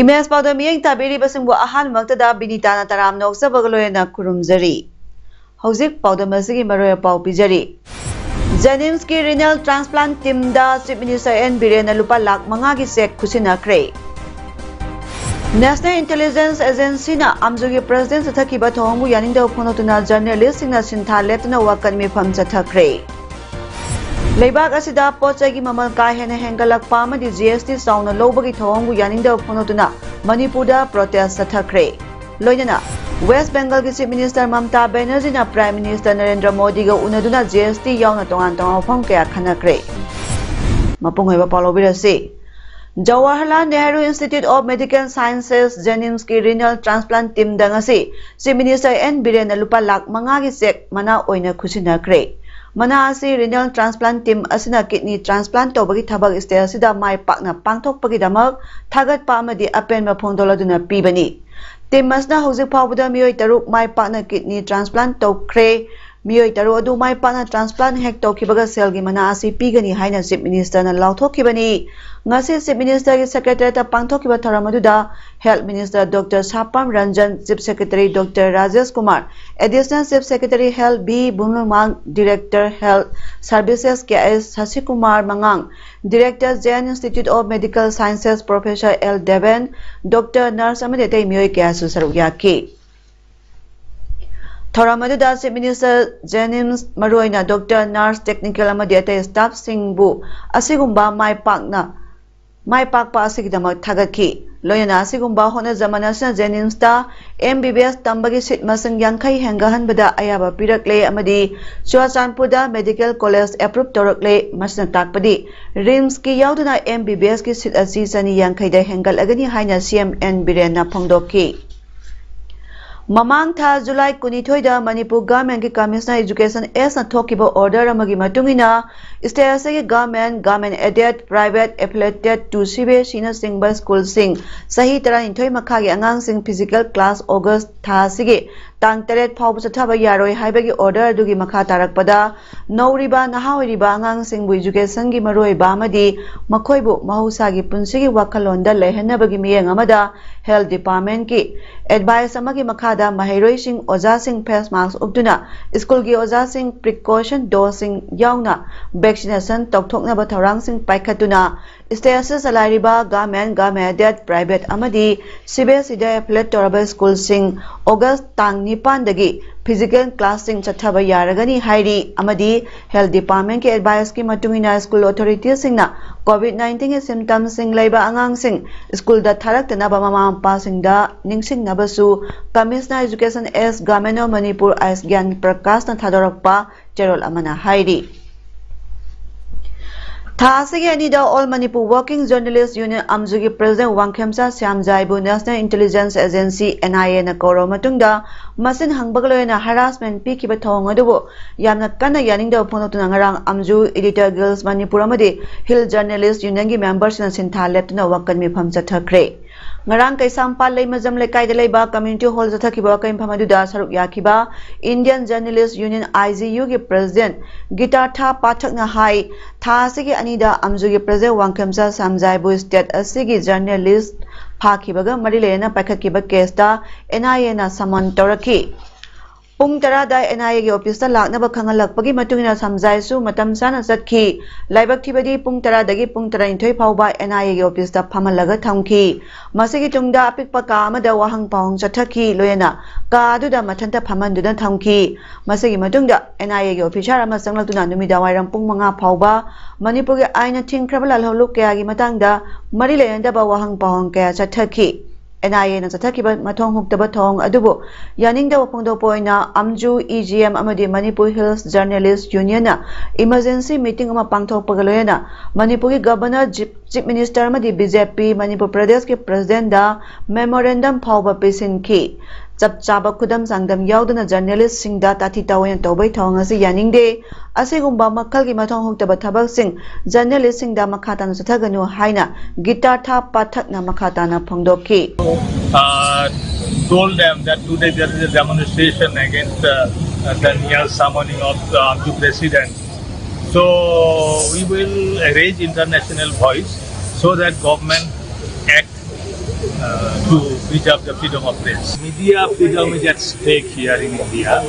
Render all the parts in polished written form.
Imes pada miyang tabiri basing bu ahan maktada binitana taram noksa bagaloyana kurumjari. Hauzik pada masigi maroya pau pijari. Jennings ki renal transplant team da Chief Minister N Birena lupa lakh manga ki sek khusina kre. National Intelligence Agency na amjugi President sathakiba thongbu yaninda phonotuna journalist singna sintha letna wakan mi pham chathakre. Leibak asida pochai gi mamal ka hena hengalakpa amadi GST sauna lobagi thongbu yaninda phonotuna Manipurda protest sathakre. Loinana West Bengal ki Chief Minister Mamta Banerjee na Prime Minister Narendra Modi ga unaduna GST yauna tongan tongan phom kaya khanakre. Mapunghoiba palobirase Jawaharlal Nehru Institute of Medical Sciences Jennings ki renal transplant team dangasi Chief Minister N Birena lupa lakh manga gi sek mana oina khusinakre. Mana asi renal transplant team asina kidney transplant tobagi thabak iste asida mai pakna pangthokpagi damak thagat pa amadi apen ma phongdoladuna pibani. Team masna hojik phawbada miyoi taruk mai pakna kidney transplant tokre miyoi taru adu mai pakna transplant hek tokibaga selgi mana asi pigani haina Chief Minister na lauthokibani. Ngasi Chief Minister ki Secretary ta pangthokiba tharamadudha Health Minister Dr. Sapam Ranjan, Chief Secretary Dr. Rajesh Kumar, Additional Chief Secretary Health B. Bunulmang, Director Health Services KS Sasi Kumar Mangang, Director Jain Institute of Medical Sciences Professor L. Deven, Dr. Nurse Amadete Miyoi Kyasu Saruyaki. Thoramadudha Chief Minister Jennings Maroina Dr. Nurse Technical Amadete Staff Singbu Asigumba Mai pakpa asigdamak thagaki. Loyana asigumba hona zamanasna Jennings ta MBBS tambagi sit masang yangkai hengahan bada ayaba pirakle amadi Chuachanpurda Medical College approved torakle masna takpadi RIMS ki yauduna MBBS ki sit asi sani yangkai da hengal agani haina CMN Birena phongdoki. Mamang tha July 22 da Manipur Government ki Commissioner Education S na thokiba order amagi matungina state asagi government aided private affiliated to CBSE na singba school sing sahi tara inthoi makha gi angang sing physical class August tha sige tang teret phawba chathaba yaroi haibagi order dugi makha tarakpada nauriba nahauriba angang sing bu education gi maroi ba amadi makhoibu mahusa gi punsigi wakhalonda lehenabagi miyeng amada Health Department ki advice amagi makha da mahairoi sing oja sing face mask upduna school gi oja sing precaution dosing yauna vaccination tokthoknaba thorang sing paikhatuna status alariba government aided private amadi CBSE da affiliate toraba school sing August tang nipan dagi physical class sing chathaba yaragani hairi amadi Health Department ke advice ki matungina school authorities singna COVID-19 ke symptoms sing laiba angang sing school da tharaktana ba mama pa sing da ningsing nabasu Commissioner Education S Government of Manipur as Gyan Prakash na thadorakpa cherol amana hairi. Thasigi anida All Manipur Working Journalists Union Amjugi President Wangkhemsa Syamjaibu National Intelligence Agency NIA na koro matungda masin hangbagloyna harassment pikiba thong adubu yamna kana yaningda phonotuna ngarang Amju Editor Girls Manipur amadi Hill Journalist Union gi members na sintha leptuna wakan mi pham chathakre. Ngarang kay sampal lay mazam lay kay dalay ba community hall zathakiba kay phamaduda saruk yakiba Indian Journalist Union IGU gi President Gitar Tha Pathak na hai thasigi anida Amjugi President Wangkhemsa Syamjaibu State asigi journalist phakibaga marilena paikhatkiba case ta NIA na saman toraki. Pung tara da NIA gi office ta laknaba khangalakpagi matungina samjaisu matam sana satki laibak thibadi pung tara dagi pung tara inthoi phawba NIA gi office ta phamalaga thamki masigi tungda apikpa ka amada wahang pawng chathaki loyana ka aduda mathanta phamanduda thamki masigi matungda NIA gi officer ama sanglakuna numida wairam pung manga phawba Manipur gi aina thingkhraba lalholuk kaya gi matangda mari leyanda ba wahang pawng kaya chathaki NIA na Sathakiba Matong Huktaba Thong Adubu Yaning da Wapungdo Poina Amju EGM Amadi Manipur Hills Journalist Union na emergency meeting ama Pangthok Pagaloyana Manipur Governor Chief Minister Amadi BJP Manipur Pradesh ke President da Memorandum Phawba Pesin ki Chap chaba khudam sangdam yauduna journalist singda tati tawen tobai thong asi yaningde asigumba makhal gi mathong huktaba thabak sing journalist singda makhata na sathaganu haina guitar tha pathak na makhata na phongdoki told them that today there is a demonstration against the near summoning of the president, so we will raise international voice so that government act to preserve the freedom of press. Media freedom is at stake here in India.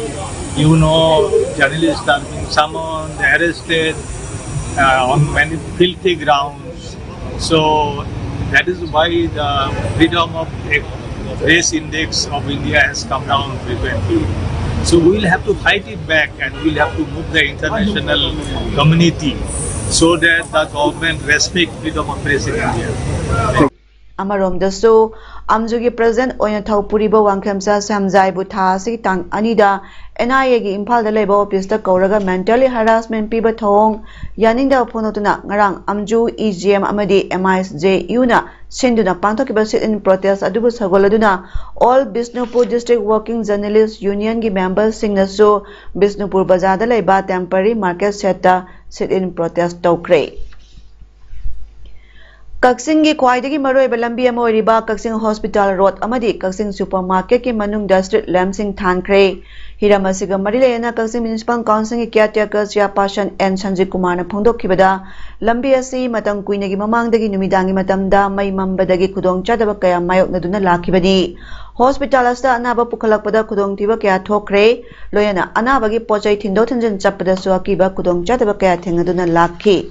You know, journalists are being summoned, arrested on many filthy grounds. So that is why the freedom of press index of India has come down frequently. So we will have to fight it back, and we will have to move the international community so that the government respect freedom of press in India. Amarom dasu Amjugi President Oina Puriba Wangkemsa Samjai Buthasi Tang Anida NIA gi Impal da Labor Office da Kauraga mentally harassment piba thong yaning da phonotuna ngarang Amju EGM amadi MISJ Una Sinduna Pangthokiba sit in protest adubu sagoladuna all Bisnupur District Working Journalists Union gi members singnasu Bisnupur Bazar da laiba temporary market set da sit in protest tokre Kaksing gi khwaidagi maroiba lambi ama oiriba Kaksing Hospital Road amadi Kaksing Supermarket ki manungda street lamp sing thankre hiramasiga marilena Kaksing Municipal Council ki caretaker chairperson N Sanjay Kumar na phongdokhibada lambi asi matang kuinagi mamangdagi numidangi matamda mai mambadagi khudong chadaba kaya mayoknaduna lakhibani Hospital asta anaba pukhalakpada khudong tiba kaya thokre loyana anabagi pochai thindo thinjin chappada su akiba khudong chadaba kaya thengaduna lakhi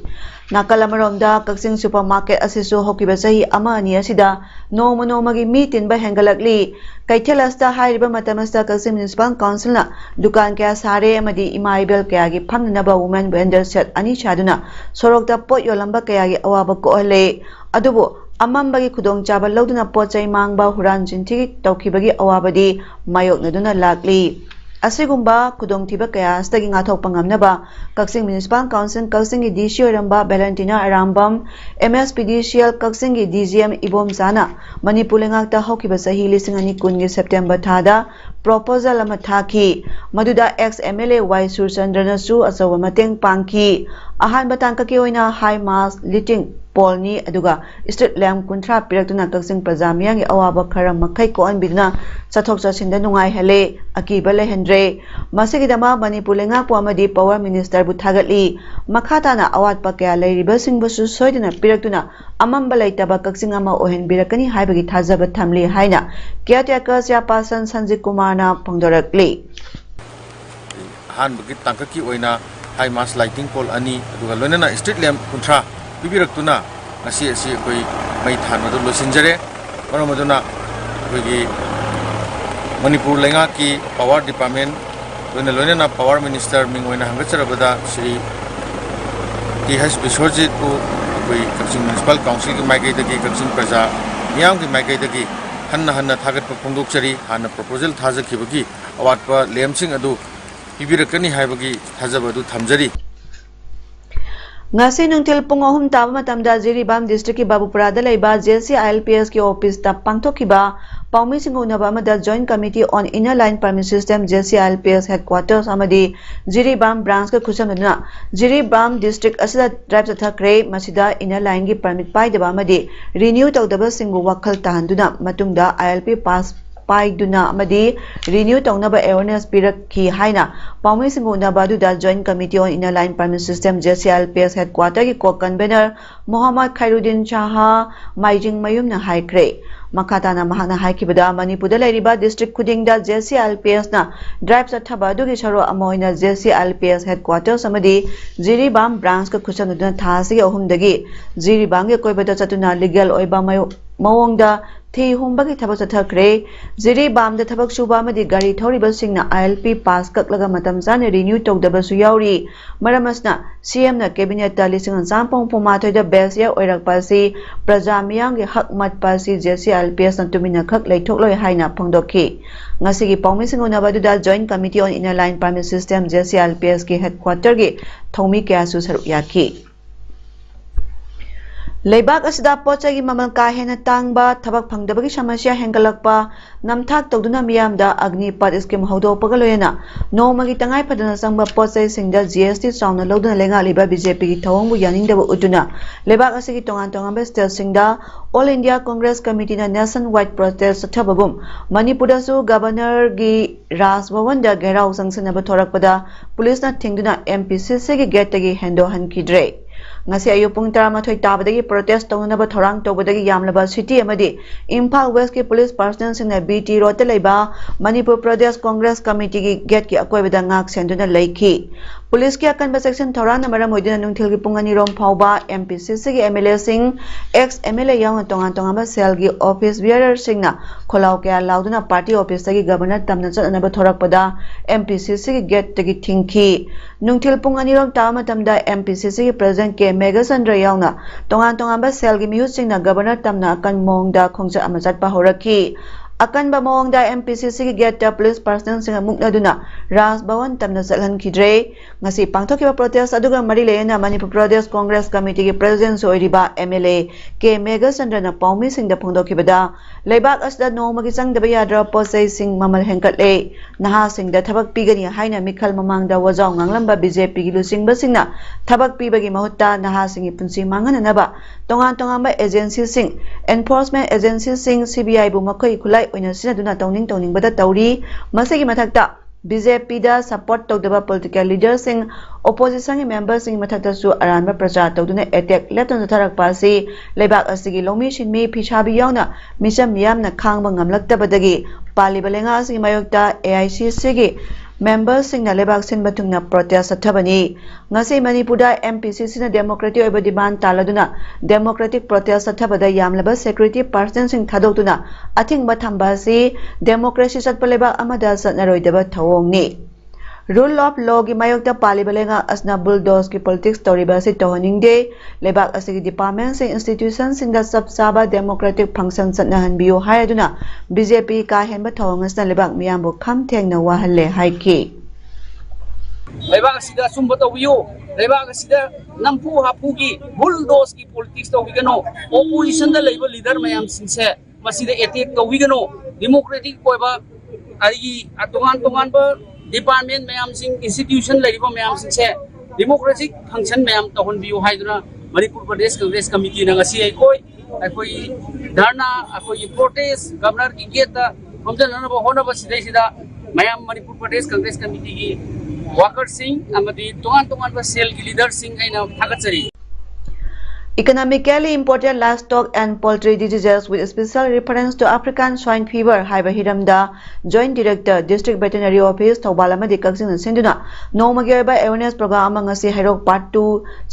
Nakalamaromda Kaksing Supermarket asisu hokiba sahi ama ani asida nomagi meeting ba hengalakli kaithelasta hairiba matamasta Kaksing Municipal Council na dukan kaya sare amadi imaibel kaya gi phamnaba women vendor set ani chaduna sorokta pot yolamba kaya gi awaba ko ole adubo amambagi khudong chaba loduna pochai mangba huran jinthi tawkhibagi awabadi mayoknaduna lakli Asigumba kudong tiba kaya stagi ngathok pangamnaba Kaksing Municipal Council Kaksing gi DC Ramba Valentina Arambam MSPDCL Kaksing gi DGM Ibom Sana Manipur lengakta hokiba sahi lising ani kungi September thada proposal ama thaki maduda ex MLA Y Surchandra su asawa mateng pangki ahan batangka ki oina high mass lighting polni aduga street lamp kuntra piraktuna Kaksing Prajamiyang awaba kharam makai ko anbidna chathok chasinda nungai hele akiba lehendre masigidama Manipur lengakpo amadi power minister bu thagatli makhata na awat pa kaya leiriba singbusu soidina piraktuna amamba leitaba Kaksing ama ohen birakani haibagi thajaba thamli haina caretaker chairperson Sanjay Kumar na phongdorakli han bagi tangkaki oina high mass lighting pole ani aduga loinana street lamp kuntra bibirakuna ngasi asi koi mai thanadu losinjare maramaduna koigi Manipur lenga ki power department loinana power minister mingoina hangacharabada Shri TH Biswarjit ko koi Kaksing Municipal Council ki maigai dagi Kaksing Praja miyam ki maigai dagi hanna thagat phongdokchari hana proposal thajakibagi awatpa lemsing adu bibirakani haibagi thajabadu thamjari Ngasi nungtil pung ahum taba matamda Jiribam District ki Babupura da laiba JC ILPS ki office ta pangthokiba Paumi Singunaba amada Joint Committee on Inner Line Permit System JC ILPS Headquarters amadi Jiribam branch ka khusamduna Jiribam District asida drive thakre masida Inner Line gi permit paidaba amadi renew tawdaba singbu wakhal tahanduna matungda ILP pass Paiduna amadi renew tawnaba awareness pirakhi haina Paumi Singunaba da Joint Committee on Inner Line Permit System JCLPS Headquarter ki co-convener Muhammad Khairuddin Chaha Maijing Mayum na haikre Makatana mahana haikibada Manipur lairiba district khudingda JCLPS na drive sathaba dugi saro amoina JCLPS Headquarters amadi Jiribam branch ka khusamduna thasi ahumdagi Jiribam ge koibada chatuna legal oiba mawongda थी हुंबगी थबक चथखरे जिरी बामदा थबक सुबा अमदी गाड़ी थौरिबसिंगना ILP पास कक्लगा मतम चाने renew तौदबसु याउरी मरमसना CM ना cabinet ता लिसिंग चांपोंग पुमाथोइदा base या ओइरकपासी प्रजा मियांगे हक मतपासी JCLPS ना तुमिना खक लेथोकलोय हाइना फोंदोखी ngasi पाउमिसिंग उनाबदुदा joint committee on inner line permit system JCLPS की हेडक्वार्टर की थौमी कयासु सरुक याखी लेबाक असिदा पोचगी ममल का हेना तांगबा थबक फंगदबगी समस्या हेंगलकपा नमथाक तौदुना मियामदा अग्निपथ स्कीम हौदोपगा लोयना नोमगी तंगाई फदना संगबा पोचै सिंगदा GST चाउना लौदना लेंगालिबा BJP की थौंगबु यानिंगदबु उदुना लेबाक असिगी तोंगान तोंगांबा स्टेट सिंगदा ऑल इंडिया कांग्रेस कमिटी ना नेशन वाइड प्रोटेस्ट सथबगुम मणिपुरदसु गवर्नर की राजभवन दा घेराव संगसनबा थोरकपदा पुलिस ना थिंगदुना MPCC की गेट तगी हेंदो हनखिद्रे ngasi ayu pung 12 tabadagi protest tawna thorang tawbadagi yamlaba city amadi Imphal West ki police personnel sing na BT road te leiba Manipur Pradesh Congress Committee ki gate ki akoibada ngak senduna leikhi police ki akan ba section thorang na maram hoidina nungthil ki pung ani rom phauba MPCC ki MLA sing ex MLA yang tongan tongan ba cell ki office bearer sing na kholaw kya lauduna party office ki governor tamna chana ba thorakpada MPCC ki gate te ki thingki nungthil pung ani rom tama tamda MPCC ki president ke Mega Sandra yauna tongan tongan ba sel gi miut sing na governor tamna akan mong da khongja amajat pa horaki akan ba mong da MPCC ki get da police personnel sing mukna duna Raj Bhawan tamna salhan khidre ngasi pangthok ki protest aduga mari lena Manipur Pradesh Congress Committee ki president soiriba MLA ke Mega Sandra na paumi sing da phongdok ki bada leibak asda noma ki sang da ba yadra posai sing mamal hengkat le naha sing da thabak pigani haina mikhal mamang da wajaw nganglamba BJP ki lusing ba sing na thabak pibagi mahutta naha sing gi punsi mangana na ba tongan tongan ba agency sing enforcement agency sing CBI bu makhoi khulai oina sinaduna tawning bada tawri masagi mathakta BJP da support tawdaba political leaders sing opposition ki members sing mathakta su aranba praja tawduna attack lepton tharak pasi leibak asigi lomi shinmi phisabi yauna misam miyam na khangba ngamlaktabadagi pali balenga asigi mayokta AICC ki members sing na lebak sin batungna protest athabani ngasi Manipurda MPCC na democratic oiba demand taladuna democratic protest athabada yamlaba security person sing thadotuna athing bathamba si democracy satpaleba amada satnaroidaba thawongni rule of law ki mayokta pali balenga asna bulldoze ki politics toriba si tohaningde lebak asigi department sing institution sing da sabsaba democratic function satna hanbiyo hayaduna BJP ka henba thawongasna lebak miyambu kham thengna wahalle haiki lebak asida sumba tawiyo lebak asida nampu hapu ki bulldoze ki politics tawigano opposition da leiba leader mayam singse masida attack tawigano democratic koiba ari atongan ba department mayam sing institution laiba mayam sing se democratic function mayam tahon biu haiduna Manipur Pradesh Congress Committee na ngasi ai koi dharna akoi protest governor ki gate homjana na hona ba sida mayam Manipur Pradesh Congress Committee ki worker sing amadi tongan ba cell ki leader sing aina thagachari Economically important livestock and poultry diseases with special reference to African swine fever haiba hiramda Joint Director District Veterinary Office Thobal amadi Kaksing senduna nomagi oiba awareness program ngasi hairok part 2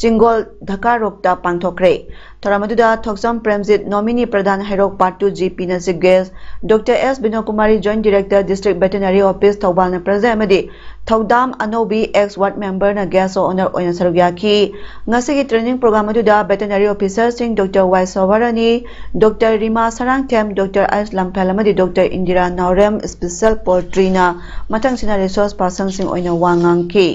Chingol Dhaka rokta pangthokre Thoramaduda Thoksam Premjit nominee Pradhan hairok part 2 GP na Sigges Dr S Binokumari Joint Director District Veterinary Office Thobal na President amadi Thaudam Anobi ex ward member na guest owner oina sarugyaki ngasi ki training program aduda veterinary officer sing Dr Y Sawarani Dr Rima Sarangthem Dr Ais Lampel amadi Dr Indira Naurem special poultry na mathang sina resource person sing oina wangangki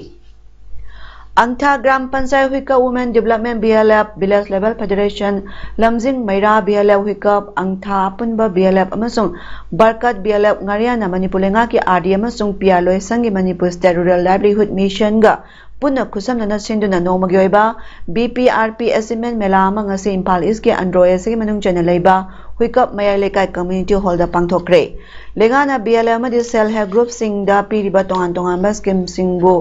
Angtha Gram Panchayat Huika Women Development BLF Village Level Federation Lamjing Maira BLF Huika Angtha Punba BLF amasung Barkat BLF Ngariana Manipulenga ki RD amasung Pialoi Sangi Manipur State Rural Livelihood Mission ga punna khusamna sinduna nomagi oiba BPRP assignment mela ama ngasi Imphal East ki Androya sigi manung chana leiba Huikap Mayai Lekai Community Hall da pangthokre lengana BLF amadi self help group sing da piriba tongan ba scheme singbu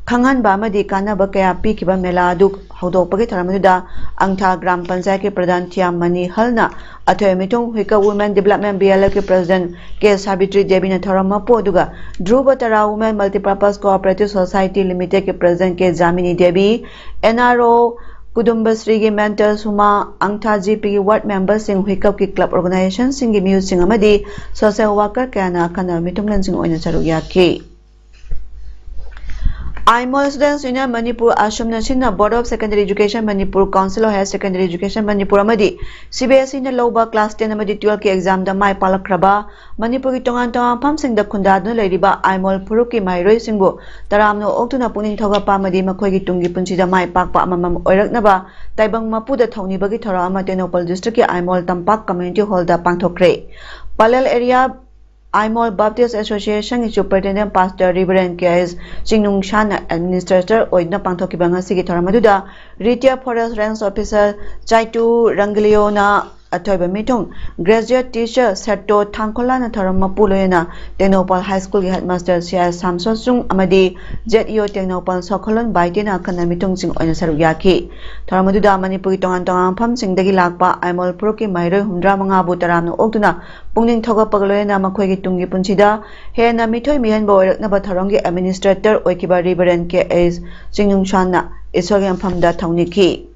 khangan ba amadi kana ba kaya pikiba mela duk hodopagi tharamada Angtha Gram Panchayat ki Pradhan Thiam Mani Halna athoy mitung Huikap Women Development BLF ki President K Savitri Devi na tharama po duga Dhruva Tara Women Multipurpose Cooperative Society Limited ki President K Jamini Devi NRO Kudumbasrigi Mental Suma Angtha GP Ward Members sing Hikap ki Club Organization sing Muse sing amadi social worker kana kana mitunglan sing oina charu yaki. IMOL Students Union Manipur Ashram Nasina Board of Secondary Education Manipur Council of Higher Secondary Education Manipur Amadi CBSE na Loba Class 10 Amadi 12 ki exam da mai palakraba Manipur ki tongan tongan pam sing da khundad no leiriba IMOL Puruk ki mairoi singbu taramno oktuna puning thoga pa amadi makhoi ki tungi punchi da mai pakpa amamam oiraknaba taibang mapu da thongni bagi thora ama Tenopal District ki IMOL Tampak Community Hall da pangthokre Palal area IMOL Baptist Association is Superintendent Pastor Reverend K.S. Chingnung Shan Administrator Oidna Pangthokiba ngasigi thoramaduda Retired Forest Range Officer Chaitu Rangliona Atoiba Mitung Graduate Teacher Sato Tangkolana Thoramapulena Tenopal High School Headmaster C.S. Samsung Amadi ZEO Tenopal Sokolon Baitina Kana Mitung Sing Oina Saruyaki Thoramaduda Manipuri Tongan Tongan Pam Sing Dagi Lakpa IMOL Puruki Mairo Hundra Mangabu Taramno Oktuna Pungning Thoga Pagloena Makoigi Tungi Punchida Hena Mitoy Mihan Boy Nabatarongi Administrator Oikiba Reverend K.S. Chingnung Shanna Isogan Pamda Tauniki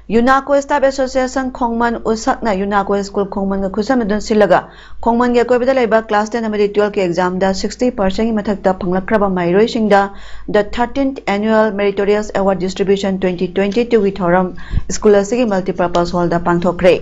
UNACO Staff Association Khongman Usakna UNACO School Khongman ga khusamadun silaga Khongman ge koibada laiba class 10 amadi 12 ke exam da 60% gi mathakta phanglakraba mairoi singda the 13th annual meritorious award distribution 2022 wi thoram school asigi multipurpose hall da pangthokre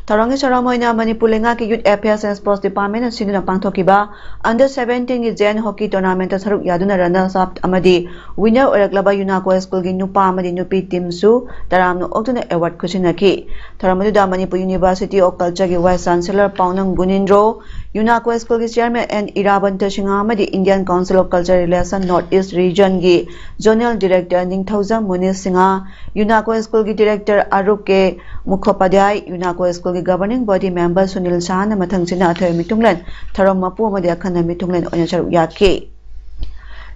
thorangi saramoina manipur lenga ki youth affairs and sports department sinuna pangthokiba under 17 gi jen hockey tournament saruk yaduna runners up amadi winner oraklaba UNACO school gi nupa amadi nupi team su taramno oktuna award Kusinaki, Taramadida Manipur University of Culture Vice Chancellor Paunang Gunindro, UNACO School Chairman and Iraban Tashingamadi Indian Council of Culture Relations Northeast Region Gi Zonal Director Ningthauza Muniz Singha, UNACO School Director Aruke Mukhopadhyay, UNACO School Governing Body Member Sunil Shah Mathang Sina Athoy Mitunglan, Taramapu Madi Akhana Mitunglan Onachar Yaki.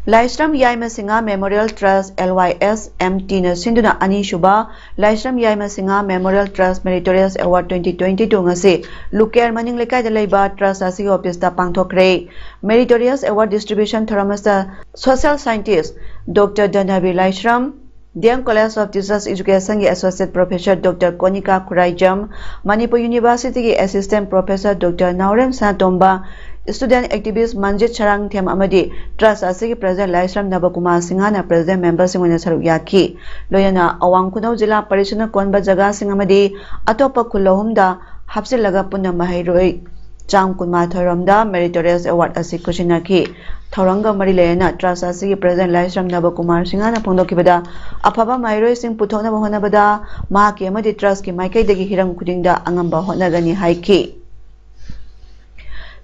Laisram Yaima Singha Memorial Trust LYS MT na Sinduna Ani Shuba Laisram Yaima Singha Memorial Trust Meritorious Award 2022 ngasi Luker Maning Lekai da Laiba Trust Asi Office da Pangthokre Meritorious Award Distribution Thoramasta Social Scientist Dr. Danabi Laisram DM College of Teachers Education Associate Professor Dr. Konika Kuraijam Manipur University ki Assistant Professor Dr. Naurem Satomba Student Activist Manjit Charang Them Amadi Trust Asigi President Laisram Nabakuma Singhana President Member Singwana Saruk Yaki Loyana Awang Kunau Jila Parishana Konba Jaga Singamadi Atopa Kulohumda Hapsilaga Punna Mahairoi Chang Kunma Thoramda Meritorious Award Asik Kushinaki Thoranga Marilena Trust Asigi President Laisram Nabakumar Singhana Pondokibada Apaba Mairoi Sing Putona Bahonabada Mahaki Amadi Trust Ki Maikai Dagi Hiram Kudingda Angamba Honagani Haiki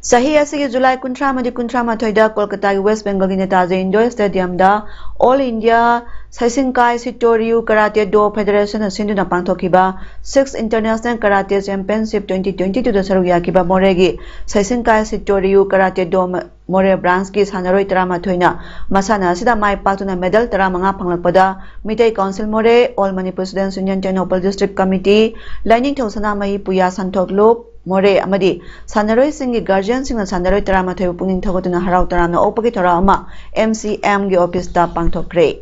Sahi asigi July Kuntra Madi Kuntra Mathoida Kolkata West Bengal gi Netaji Indoor Stadium da All India Saisinkai Sitoriu Karate Do Federation Sinduna Pangthokiba 6th International Karate Championship 2022 da Saruyakiba Moregi Saisinkai Sitoriu Karate Do More branch ki sanaroi tarama thoina masana asida mai patuna medal taramanga phanglakpada Mitai Council More All Manipur Students Union Tenopal District Committee Lining Thosana Mai Puya Santoklop More Amadi Sanaroi Singi Guardian Singna Sanaroi Tarama Thai Puning Thogotuna Harau Tarana Opaki Tarama MCM gi office da pangthokre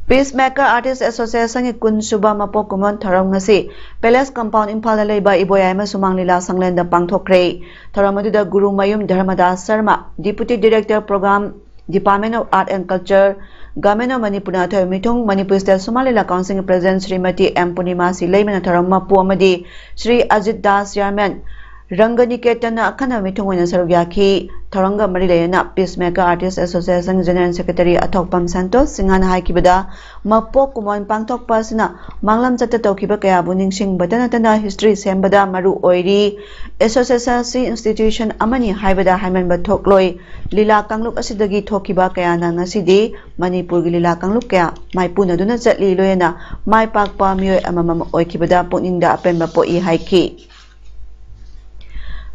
Peacemaker Artist Association ki Kun Suba Mapo Kumon Tharam ngasi Palace Compound Imphal Leiba Iboyama Sumang Lila Sanglen da pangthokre Tharamadu da Guru Mayum Dharmadas Sharma Deputy Director Program Department of Art and Culture Government of Manipur Athoy Mitung Manipur State Somalila Council President Srimati M Punima Silaimana Tharamma Puamadi Sri Ajit Das Chairman Ranganiketana Akana Mitung Wina Sarugyaki Taranga Marilena Peacemaker Artist Association General Secretary Athokpam Santos Singhana Haikibada Mapo Kumon Pangtok Pasina Manglam Chata Tokiba Kaya Buning Sing Badanatana History Sembada Maru Oiri Association Institution Amani Haibada Haiman Bathokloi Lila Kangluk Asidagi Tokiba Kaya Nangasidi Manipur Lila Kangluk Kaya Mai Punaduna Chatli Loyana Mai Pakpa Myo Amamam Oikibada Puninda Apenba Po I Haiki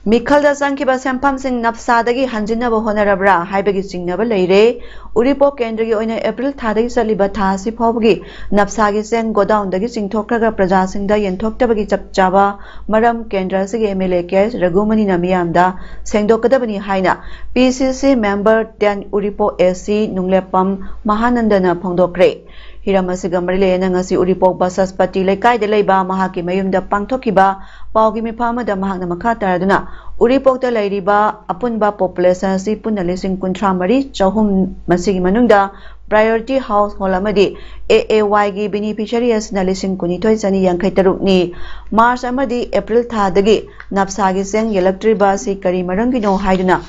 Mikhalda Sankiba Sampam Sing Napsadagi Hanjina Honarabra, Haibagi Sing Never Lady, Uripo Kendri in April Tadi Saliba Tasi Pobgi, Napsagi Sen go down the Gissing Tokaga Praja Sing Day and Toktabagi Java, Madam Kendra Sigi Emile Kes, Ragumani Namiamda, Sengdokadabani Haina, PCC member 10 Uripo SC Nunglepam, Mahanandana Pondokre. Hiram asiga mari lena ngasi Uripok Basaspati Lekai de Leiba Mahaki Mayumda Pangthokiba Paugi Mipamada Mahana Makata Duna Uripok the Lairiba Apunba population si punalising kuntramari Chahum Masigi Manunda Priority Household Amadi AAY gi beneficiaries na lising kunitoy sani yangkay taruk ni March amadi April thadagi napsagi seng yelaktriba si kari marangino haiduna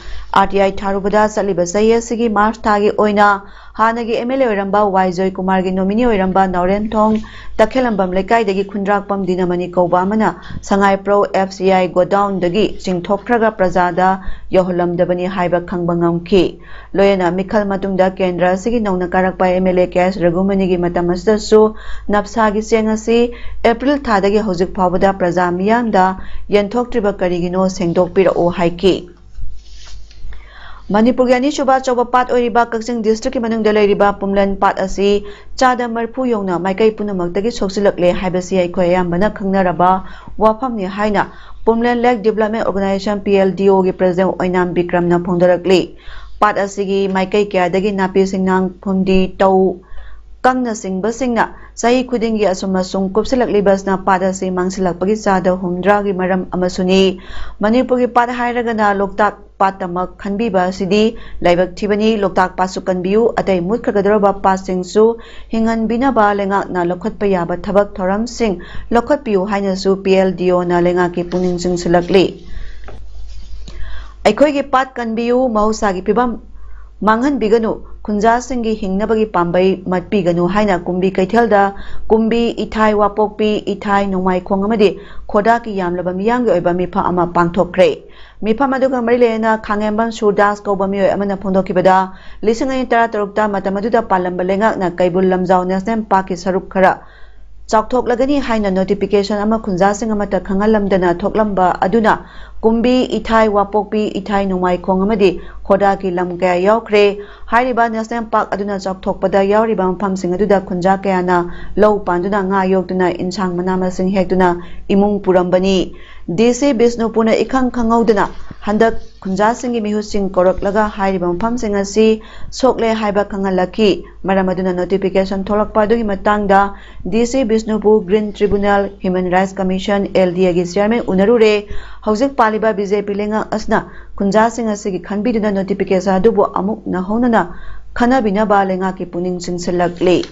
RTI tharubada saliba sayasigi March thagi oina hanagi MLA oiramba Waijoy Kumar gi nominee oiramba Nauren Thong Takhelambam lekai dagi khundrakpam dinamani kauba amana Sangai Pro FCI godown dagi singthokraga prajada yoholamdabani haiba khangbangam ki loyana mikhal matungda kendra sigi nongna karakpa MLA Cash Ragumani gi matamasta su napsagi sengasi April thadagi hojik phawada praja miyamda yenthoktriba karigino sengdokpira o haiki Manipur yani Shuba Choba Pat Oriba Kaksing District Manung Delariba Pumlan Pat Asi Chada Marpu Yongna Maikai Punamakagi Soxilakle Hibasi Aikoyam Bana Kangnaraba Wapam ni Haina Pumlan Lake Development Organization PLDO gi President Oinam Bikram na Phongdarakli Pat Asigi Maikai Kyadagi Napi Singnang Phundi Tau Kangna Singba Singna Sahi Kudingi Asumasung Kupsilakli Basna Padasi Mangsilakpagi Sada Humdra gi Maram Amasuni Manipur gi Pat Hairagana Loktak Patamak Khanbiba Sidi Laibak Tibani Loktak Pasukan Biu Atai Mutkagadroba Passing Su Hingan Binaba Lenga na Lokot Payaba Tabak Thoram Sing Lokot Piu Haina Su PLDO na Lenga ki Puning Sing Silakli Aikoi gi Pat Kanbiu Mahusagi Pibam Mangan Biganu Kunja Singi Hingnabagi Pambai Matpiganu Haina Kumbi Kaithelda Kumbi Ithai Wapokpi Ithai Nomai Khongamadi Khodaki Yamlaba Miyang Oiba Mipa Ama Pangthokre Mipa Maduga Marilena Kangembam Surdas Kobamio Amana Pondokibada Lisingai Taratarukta Matamaduda Palambalenga na Kaibul Lamzau National Park Sarup Khara Chokthok Lagani Haina notification Ama Kunja Singamata Kangalamdana Thoklamba Aduna Kumbi Ithai Wapokpi Ithai Nomai Khongamadi Khodaki Lamkaya Yaukre Hairiba National Park Aduna Chokthokpada Yauriba Maphamsing Aduda Kunja Kayana Low Panduna Nga Yokduna Insang Manamasing Hekduna Imung Purambani DC Bisnupuna Ikang Kangaudana Handak Kunja Singi Mihusing Koroklaga Hairiba Maphamsing Asi Sokle Haiba Kangalaki Maramaduna notification Tholakpadugi Matangda DC Bisnupu Green Tribunal Human Rights Commission LDA gi Chairman Unarure Hojik Paliba BJP Lenga Asna Kunja Sing Asigi Khanbiduna notification adubu amuk na honana Khanabina ba Lenga ki puning sinsilakli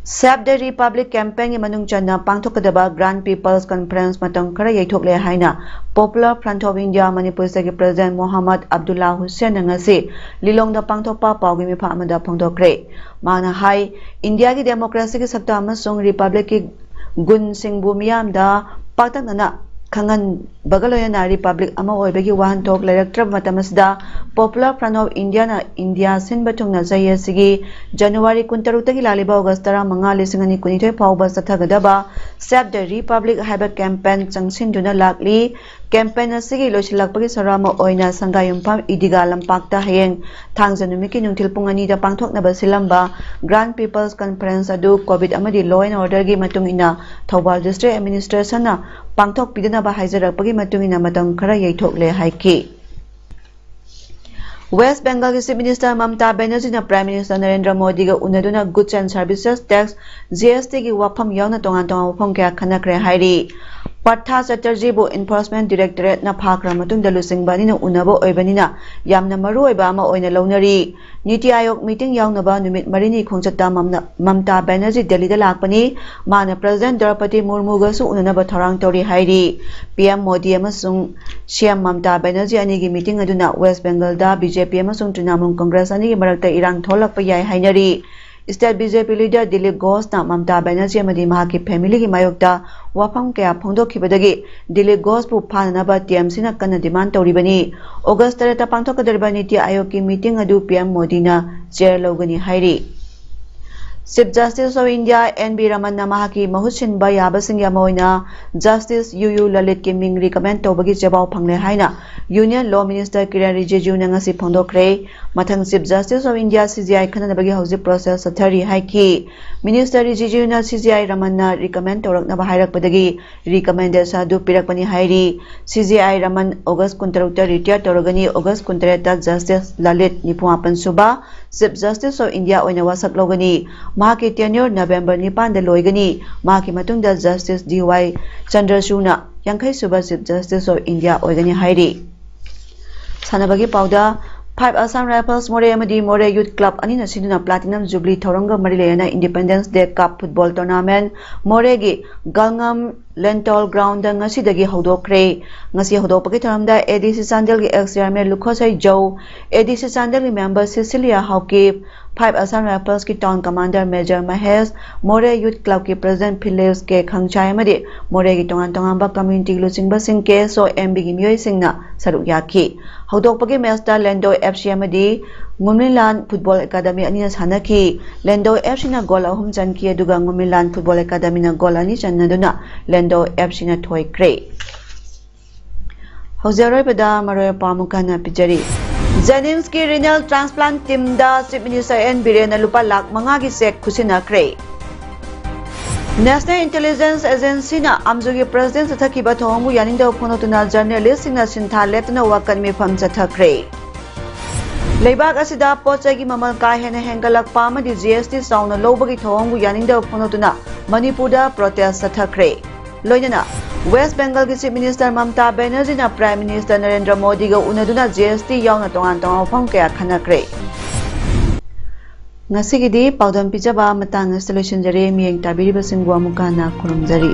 Save the Republic campaign manung channa pangthokadaba Grand People's Conference matang khara yaithokle haina Popular Front of India Manipur Sagi President Muhammad Abdullah Hussein ngasi lilongda pangthokpa pawgi mipa amada phongdokre mana hai India gi democracy gi sakta amasung republic gi gun singbu miyamda paktaknana Kangan Bagaloyana Republic ama oibagi wahantok Director Matamasda Popular Front of India na India Sinbatung na Zayasigi January Kuntarutagi Laliba Augustara Mangali Singani Kunitoy Pauba Satagadaba Save the Republic Haba Campaign Changsinduna Lakli Campaign Asigi Lochilakpagi Sarama Oina Sangayumpam Idiga Lampakta Hayeng Tangzanumiki Nungtilpungani da Pangtok na Basilamba Grand People's Conference adu COVID amadi Law and Order gi matungina Thawbal District Administration na Pangtok Pidana ba haizarakpagi matungina matam khara yaithokle haiki West Bengal Chief Minister Mamata Banerjee na Prime Minister Narendra Modi ga unaduna Goods and Services Tax GST gi wafam yauna tongan wafam kaya khanakre hairi Partha Chatterjee bu Enforcement Directorate na phakra matungda lusingbani na unabo oibanina yamna maru oiba ama oina launari Niti Aayog meeting yaunaba numit marini khongchatta Mamata Banerjee Delhi da lakpani mana President Draupadi Murmu ga su unanaba thorang tori hairi PM Modi amasung CM Mamata Banerjee ani gi meeting aduna West Bengal da BJP amasung Trinamool Congress ani gi marakta irang tholakpa yai hainari State BJP leader Dilip Ghosh na Mamata Banerjee amadi mahaki family gi mayokta wafam kaya phongdokhibadagi Dilip Ghosh bu phananaba TMC na kana demand tawribani August 3 ta pangthokadariba Niti Aayog ki meeting adu PM Modi na chair logani hairi Chief Justice of India N.B. Raman na mahaki mahutsin ba yabasing yamoina Justice UU Lalit ki ming recommend tawbagi chabaw phangle haina Union Law Minister Kiran Rijiju na ngasi phongdokre mathang Chief Justice of India CJI khananabagi hauji process athari haiki Minister Rijiju na CJI Raman na recommend tawrakna ba hairakpadagi recommendation adu pirakpani hairi CJI Raman August 13 retire tawragani August 13 Justice Lalit 98 suba Chief Justice of India oina wasak logani mahaki tenure November 9 da loigani mahaki matungda Justice DY Chandrachuna yankai suba Chief Justice of India oigani hairi sanabagi pauda 5 Assam Rifles More amadi More Youth Club ani na siduna Platinum Jubilee thoranga marilena Independence Day Cup Football Tournament More gi Galngam Lentol Ground da ngasi dagi hodokre ngasi hodopagi tharamda ADC Chandel gi ex chairman Lukhosai Joe ADC Chandel gi member Cecilia Hawkip 5 Assam Rifles ki town commander Major Mahesh More Youth Club ki president Philips ke khangchai amadi More gi tongan ba community luchingba sing ke so MB gi myoi singna saruk yakhi hodokpagi match da Lendo FC amadi Ngumlilan Football Academy ani na sanaki Lendo FC na goal ahum chanki aduga Ngumlilan Football Academy na goal ani channaduna Lendo FC na thoi kre Hozeroi pada maroy pamukana pijari Jennings ki renal transplant team da Chief Minister N Biren na lupa lakh manga gi sek khusina kre National Intelligence Agency na amjugi president sathaki ba thomu yaning da phonotuna journalist sing na sintha letna wakan mi pham chathakre Leibak asida pochai gi mamal ka hena hengalak pamadi GST sauna lobagi thongu yaning da phonotuna Manipur da protest sathakre loinana West Bengal ki Chief Minister Mamta Banerjee na Prime Minister Narendra Modi ga unaduna GST yauna tongan phom kaya khanakre Ngasigidi paudam pijaba matang installation jare miyeng tabiri basingwa mukana kurumjari